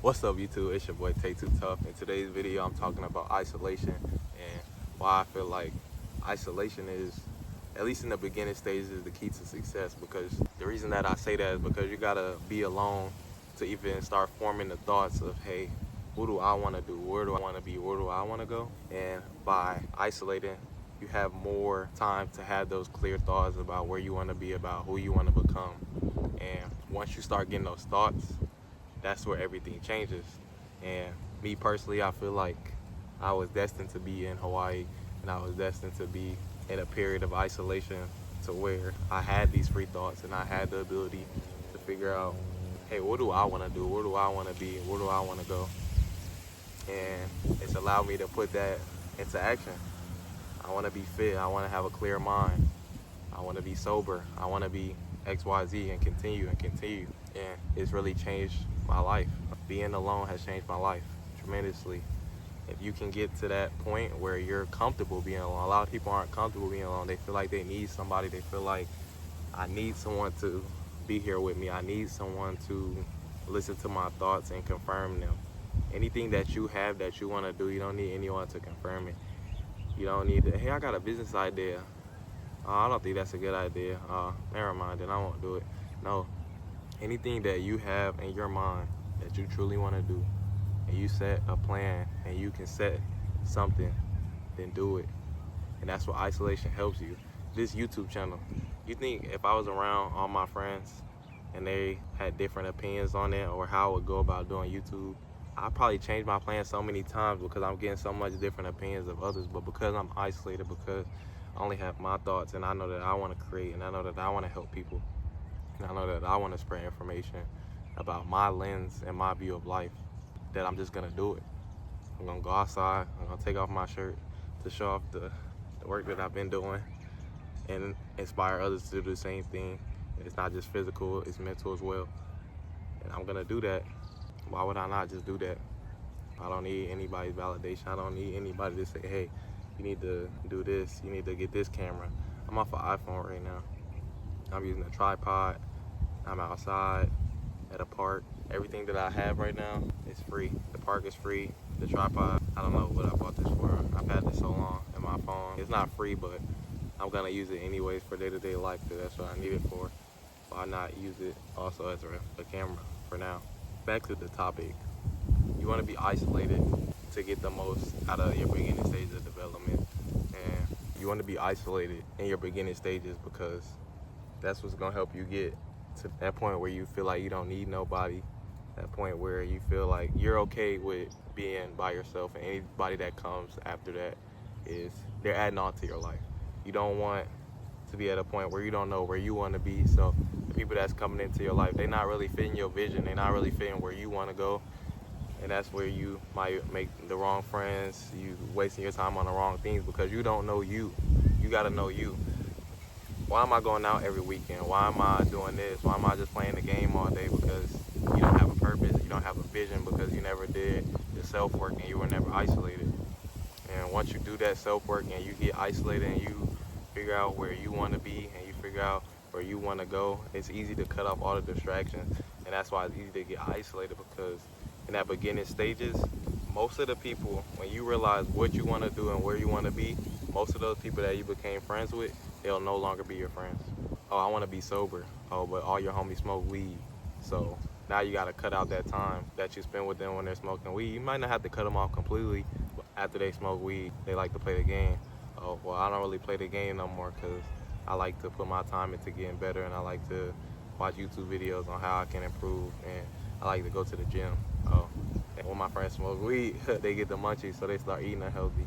What's up, YouTube? It's your boy Take Too Tough. In today's video, I'm talking about isolation and why I feel like isolation is, at least in the beginning stages, is the key to success. Because the reason that I say that is because you gotta be alone to even start forming the thoughts of, hey, what do I want to do? Where do I want to be? Where do I want to go? And by isolating, you have more time to have those clear thoughts about where you want to be, about who you want to become. And once you start getting those thoughts, that's where everything changes. And me personally, I feel like I was destined to be in Hawaii, and I was destined to be in a period of isolation to where I had these free thoughts and I had the ability to figure out, hey, what do I want to do? Where do I want to be? Where do I want to go? And it's allowed me to put that into action. I want to be fit. I want to have a clear mind. I want to be sober. I want to be XYZ and continue and continue. And it's really changed my life. Being alone has changed my life tremendously. If you can get to that point where you're comfortable being alone, a lot of people aren't comfortable being alone. They feel like they need somebody. They feel like, I need someone to be here with me. I need someone to listen to my thoughts and confirm them. Anything that you have that you want to do, you don't need anyone to confirm it. You don't need to, hey, I got a business idea. I don't think that's a good idea. Never mind, then I won't do it. No, anything that you have in your mind that you truly want to do, and you set a plan and you can set something, then do it. And that's what isolation helps you. This YouTube channel, you think if I was around all my friends and they had different opinions on it or how I would go about doing YouTube, I probably changed my plan so many times because I'm getting so much different opinions of others. But because I'm isolated, because I only have my thoughts, and I know that I want to create, and I know that I want to help people, and I know that I want to spread information about my lens and my view of life, that I'm just gonna do it. I'm gonna go outside, I'm gonna take off my shirt to show off the work that I've been doing and inspire others to do the same thing. It's not just physical, it's mental as well. And I'm gonna do that. Why would I not just do that? I don't need anybody's validation. I don't need anybody to say, hey, you need to do this, you need to get this camera. I'm off an iPhone right now. I'm using a tripod. I'm outside at a park. Everything that I have right now is free. The park is free. The tripod, I don't know what I bought this for. I've had this so long in my phone. It's not free, but I'm gonna use it anyways for day-to-day life because that's what I need it for. Why not use it also as a camera for now? Back to the topic. You want to be isolated to get the most out of your beginning stage of development. And you want to be isolated in your beginning stages because that's what's going to help you get to that point where you feel like you don't need nobody. That point where you feel like you're okay with being by yourself, and anybody that comes after that is, they're adding on to your life. You don't want to be at a point where you don't know where you want to be. So the people that's coming into your life, they're not really fitting your vision. They're not really fitting where you want to go. And that's where you might make the wrong friends. You wasting your time on the wrong things because you don't know you. You got to know you. Why am I going out every weekend? Why am I doing this? Why am I just playing the game all day? Because you don't have a purpose. You don't have a vision because you never did the self-work and you were never isolated. And once you do that self-work and you get isolated and you figure out where you want to be and you figure out where you want to go, it's easy to cut off all the distractions. And that's why it's easy to get isolated, because in that beginning stages, most of the people, when you realize what you want to do and where you want to be, most of those people that you became friends with, they'll no longer be your friends. Oh, I want to be sober. Oh, but all your homies smoke weed. So now you got to cut out that time that you spend with them when they're smoking weed. You might not have to cut them off completely, but after they smoke weed, they like to play the game. Oh, well, I don't really play the game no more because I like to put my time into getting better, and I like to watch YouTube videos on how I can improve, and I like to go to the gym. Oh, and when my friends smoke weed, they get the munchies, so they start eating unhealthy.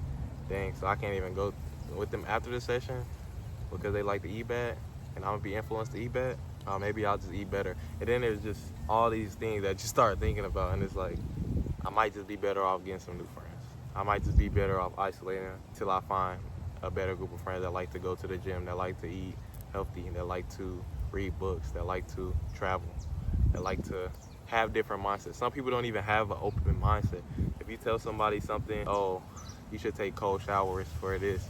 Dang, so I can't even go with them after the session because they like to eat bad, and I'm gonna be influenced to eat bad. Maybe I'll just eat better. And then there's just all these things that you start thinking about, and it's like, I might just be better off getting some new friends. I might just be better off isolating until I find a better group of friends that like to go to the gym, that like to eat healthy, that like to read books, that like to travel, that like to have different mindsets. Some people don't even have an open mindset. If you tell somebody something, oh, you should take cold showers for this,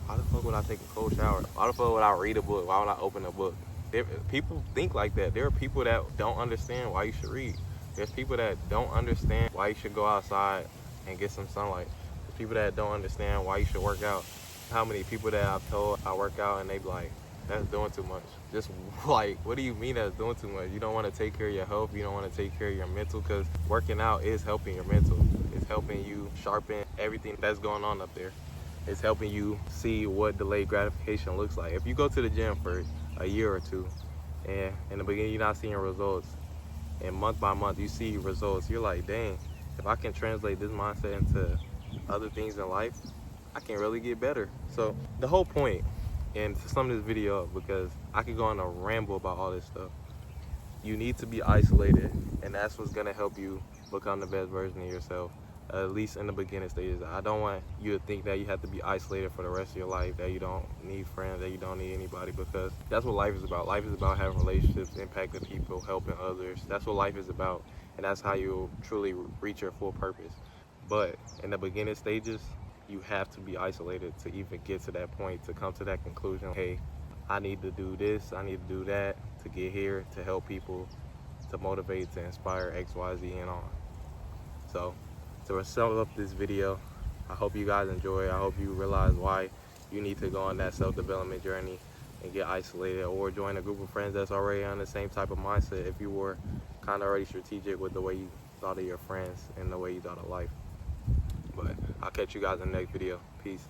why the fuck would I take a cold shower? Why the fuck would I read a book? Why would I open a book? People think like that. There are people that don't understand why you should read. There's people that don't understand why you should go outside and get some sunlight. There's people that don't understand why you should work out. How many people that I've told I work out and they be like, that's doing too much. Just like, what do you mean that's doing too much? You don't want to take care of your health. You don't want to take care of your mental, because working out is helping your mental. It's helping you sharpen everything that's going on up there. It's helping you see what delayed gratification looks like. If you go to the gym for a year or two and in the beginning you're not seeing results, and month by month you see results, you're like, dang, if I can translate this mindset into other things in life, I can really get better. So the whole point, and to sum this video up, because I could go on a ramble about all this stuff, you need to be isolated, and that's what's gonna help you become the best version of yourself, at least in the beginning stages. I don't want you to think that you have to be isolated for the rest of your life, that you don't need friends, that you don't need anybody, because that's what life is about. Life is about having relationships, impacting people, helping others. That's what life is about, and that's how you'll truly reach your full purpose. But in the beginning stages, you have to be isolated to even get to that point, to come to that conclusion. Hey, I need to do this, I need to do that to get here, to help people, to motivate, to inspire X, Y, Z, and on. So to sum up this video, I hope you guys enjoy it. I hope you realize why you need to go on that self-development journey and get isolated, or join a group of friends that's already on the same type of mindset if you were kind of already strategic with the way you thought of your friends and the way you thought of life. But I'll catch you guys in the next video. Peace.